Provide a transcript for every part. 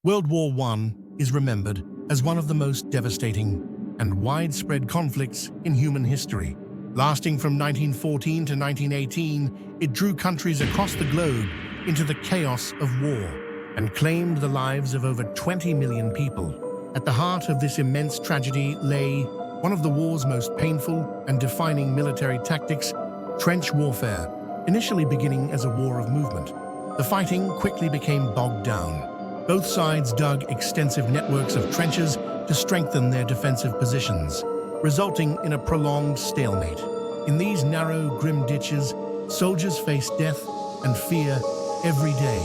World War I is remembered as one of the most devastating and widespread conflicts in human history. Lasting from 1914 to 1918, it drew countries across the globe into the chaos of war and claimed the lives of over 20 million people. At the heart of this immense tragedy lay one of the war's most painful and defining military tactics, trench warfare, initially beginning as a war of movement. The fighting quickly became bogged down. Both sides dug extensive networks of trenches to strengthen their defensive positions, resulting in a prolonged stalemate. In these narrow, grim ditches, soldiers faced death and fear every day.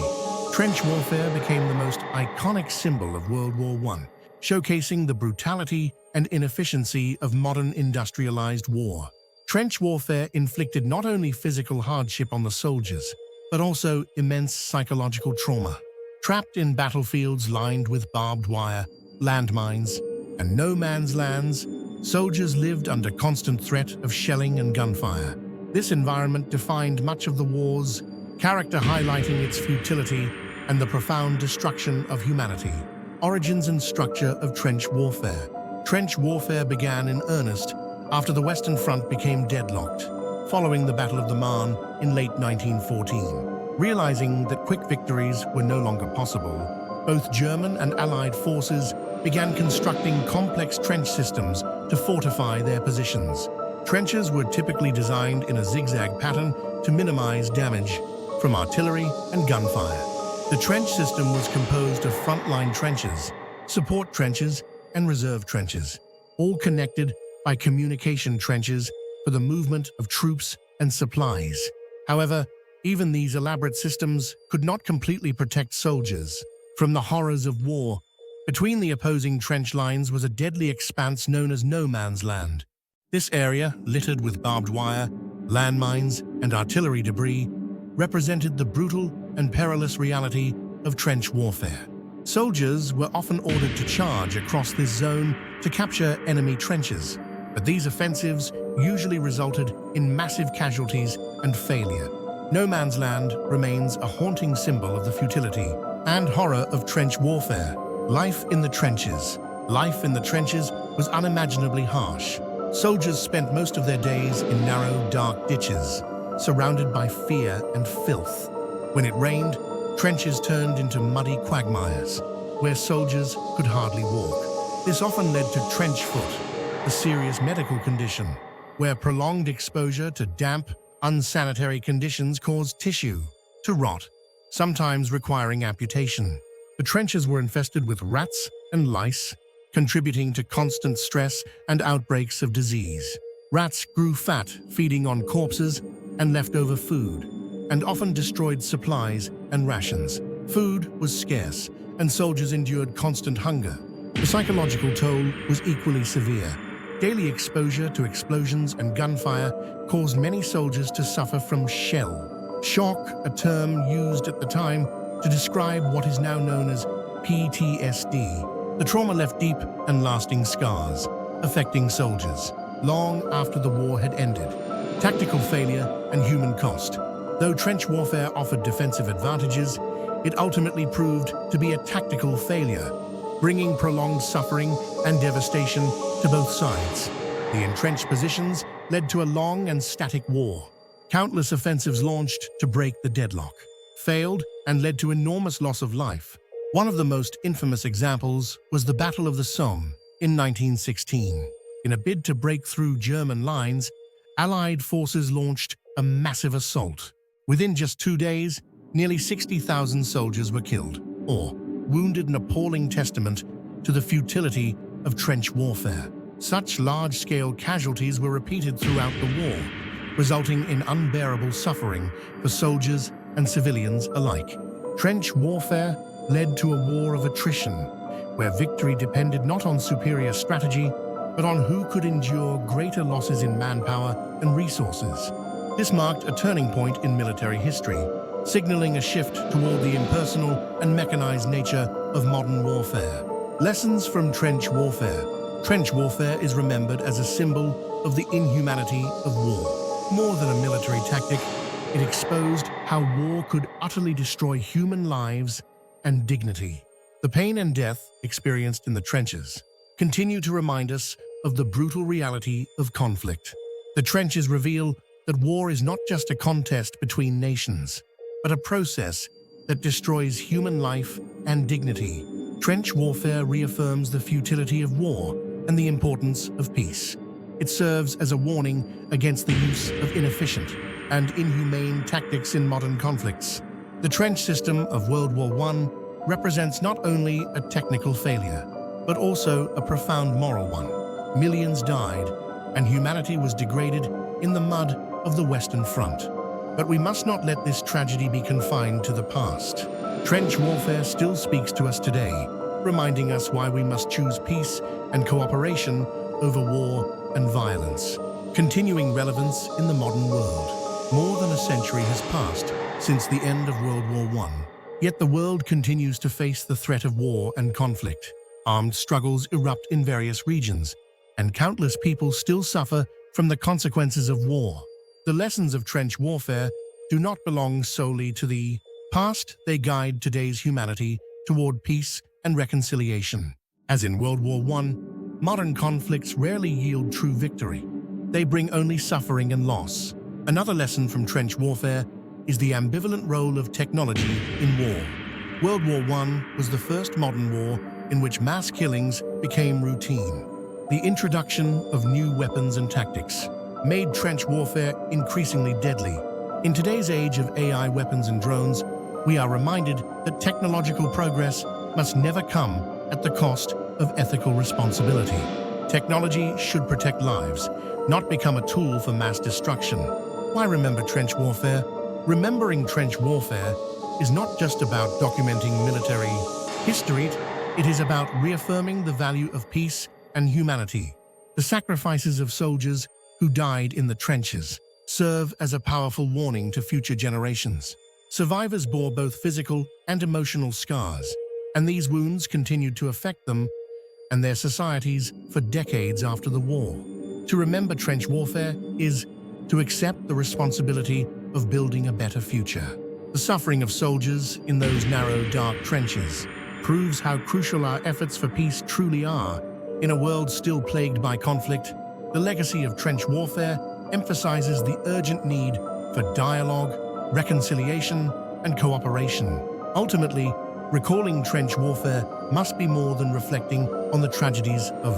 Trench warfare became the most iconic symbol of World War I, showcasing the brutality and inefficiency of modern industrialized war. Trench warfare inflicted not only physical hardship on the soldiers, but also immense psychological trauma. Trapped in battlefields lined with barbed wire, landmines, and no man's lands, soldiers lived under constant threat of shelling and gunfire. This environment defined much of the war's character, highlighting its futility and the profound destruction of humanity. Origins and structure of trench warfare. Trench warfare began in earnest after the Western Front became deadlocked, following the Battle of the Marne in late 1914. Realizing that quick victories were no longer possible, both German and Allied forces began constructing complex trench systems to fortify their positions. Trenches were typically designed in a zigzag pattern to minimize damage from artillery and gunfire. The trench system was composed of frontline trenches, support trenches, and reserve trenches, all connected by communication trenches for the movement of troops and supplies. However, even these elaborate systems could not completely protect soldiers from the horrors of war. Between the opposing trench lines was a deadly expanse known as no man's land. This area, littered with barbed wire, landmines, and artillery debris, represented the brutal and perilous reality of trench warfare. Soldiers were often ordered to charge across this zone to capture enemy trenches, but these offensives usually resulted in massive casualties and failure. No man's land remains a haunting symbol of the futility and horror of trench warfare. Life in the trenches. Life in the trenches was unimaginably harsh. Soldiers spent most of their days in narrow, dark ditches, surrounded by fear and filth. When it rained, trenches turned into muddy quagmires, where soldiers could hardly walk. This often led to trench foot, a serious medical condition, where prolonged exposure to damp, unsanitary conditions caused tissue to rot, sometimes requiring amputation. The trenches were infested with rats and lice, contributing to constant stress and outbreaks of disease. Rats grew fat, feeding on corpses and leftover food, and often destroyed supplies and rations. Food was scarce, and soldiers endured constant hunger. The psychological toll was equally severe. Daily exposure to explosions and gunfire caused many soldiers to suffer from shell shock, a term used at the time to describe what is now known as PTSD. The trauma left deep and lasting scars, affecting soldiers long after the war had ended. Tactical failure and human cost. Though trench warfare offered defensive advantages, it ultimately proved to be a tactical failure, bringing prolonged suffering and devastation to both sides. The entrenched positions led to a long and static war. Countless offensives launched to break the deadlock, failed, and led to enormous loss of life. One of the most infamous examples was the Battle of the Somme in 1916. In a bid to break through German lines, Allied forces launched a massive assault. Within just 2 days, nearly 60,000 soldiers were killed or wounded, an appalling testament to the futility of trench warfare. Such large-scale casualties were repeated throughout the war, resulting in unbearable suffering for soldiers and civilians alike. Trench warfare led to a war of attrition, where victory depended not on superior strategy, but on who could endure greater losses in manpower and resources. This marked a turning point in military history, signaling a shift toward the impersonal and mechanized nature of modern warfare. Lessons from trench warfare. Trench warfare is remembered as a symbol of the inhumanity of war. More than a military tactic, it exposed how war could utterly destroy human lives and dignity. The pain and death experienced in the trenches continue to remind us of the brutal reality of conflict. The trenches reveal that war is not just a contest between nations, but a process that destroys human life and dignity. Trench warfare reaffirms the futility of war and the importance of peace. It serves as a warning against the use of inefficient and inhumane tactics in modern conflicts. The trench system of World War I represents not only a technical failure, but also a profound moral one. Millions died, and humanity was degraded in the mud of the Western Front. But we must not let this tragedy be confined to the past. Trench warfare still speaks to us today, reminding us why we must choose peace and cooperation over war and violence. Continuing relevance in the modern world. More than a century has passed since the end of World War I, yet the world continues to face the threat of war and conflict. Armed struggles erupt in various regions, and countless people still suffer from the consequences of war. The lessons of trench warfare do not belong solely to the past, they guide today's humanity toward peace and reconciliation. As in World War I, modern conflicts rarely yield true victory. They bring only suffering and loss. Another lesson from trench warfare is the ambivalent role of technology in war. World War I was the first modern war in which mass killings became routine. The introduction of new weapons and tactics made trench warfare increasingly deadly. In today's age of AI weapons and drones, we are reminded that technological progress must never come at the cost of ethical responsibility. Technology should protect lives, not become a tool for mass destruction. Why remember trench warfare? Remembering trench warfare is not just about documenting military history, it is about reaffirming the value of peace and humanity. The sacrifices of soldiers who died in the trenches serve as a powerful warning to future generations. Survivors bore both physical and emotional scars, and these wounds continued to affect them and their societies for decades after the war. To remember trench warfare is to accept the responsibility of building a better future. The suffering of soldiers in those narrow, dark trenches proves how crucial our efforts for peace truly are. In a world still plagued by conflict, the legacy of trench warfare emphasizes the urgent need for dialogue, reconciliation, and cooperation. Ultimately, recalling trench warfare must be more than reflecting on the tragedies of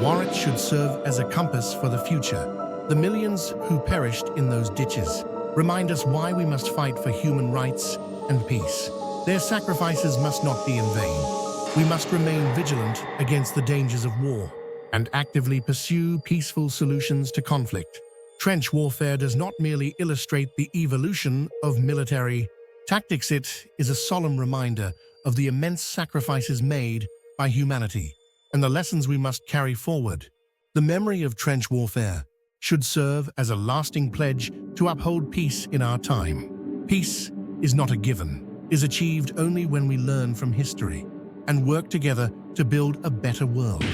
war. It should serve as a compass for the future. The millions who perished in those ditches remind us why we must fight for human rights and peace. Their sacrifices must not be in vain. We must remain vigilant against the dangers of war and actively pursue peaceful solutions to conflict. Trench warfare does not merely illustrate the evolution of military tactics, it is a solemn reminder of the immense sacrifices made by humanity and the lessons we must carry forward. The memory of trench warfare should serve as a lasting pledge to uphold peace in our time. Peace is not a given, it is achieved only when we learn from history and work together to build a better world.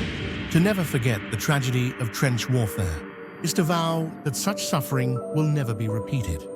To never forget the tragedy of trench warfare is to vow that such suffering will never be repeated.